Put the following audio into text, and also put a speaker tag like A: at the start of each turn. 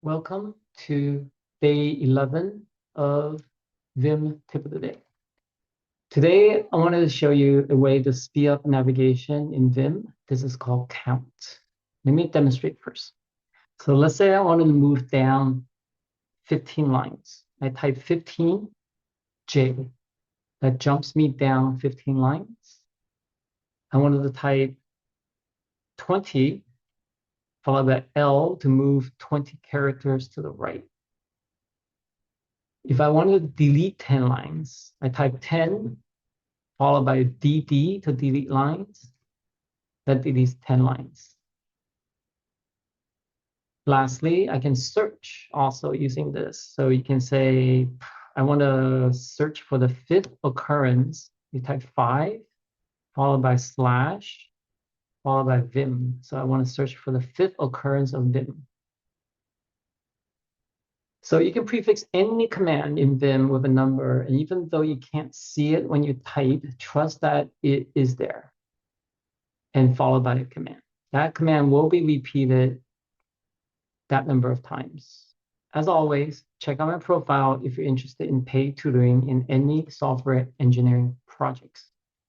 A: Welcome to day 11 of Vim Tip of the Day. Today, I wanted to show you a way to speed up navigation in Vim. This is called count. Let me demonstrate first. So let's say I wanted to move down 15 lines. I type 15J. That jumps me down 15 lines. I wanted to type 20 followed by L to move 20 characters to the right. If I wanted to delete 10 lines, I type 10 followed by DD to delete lines. That deletes 10 lines. Lastly, I can search also using this. So you can say, I want to search for the fifth occurrence. You type 5 followed by slash followed by Vim. So I want to search for the fifth occurrence of Vim. So you can prefix any command in Vim with a number, and even though you can't see it when you type, trust that it is there and followed by a command. That command will be repeated that number of times. As always, check out my profile if you're interested in paid tutoring in any software engineering projects.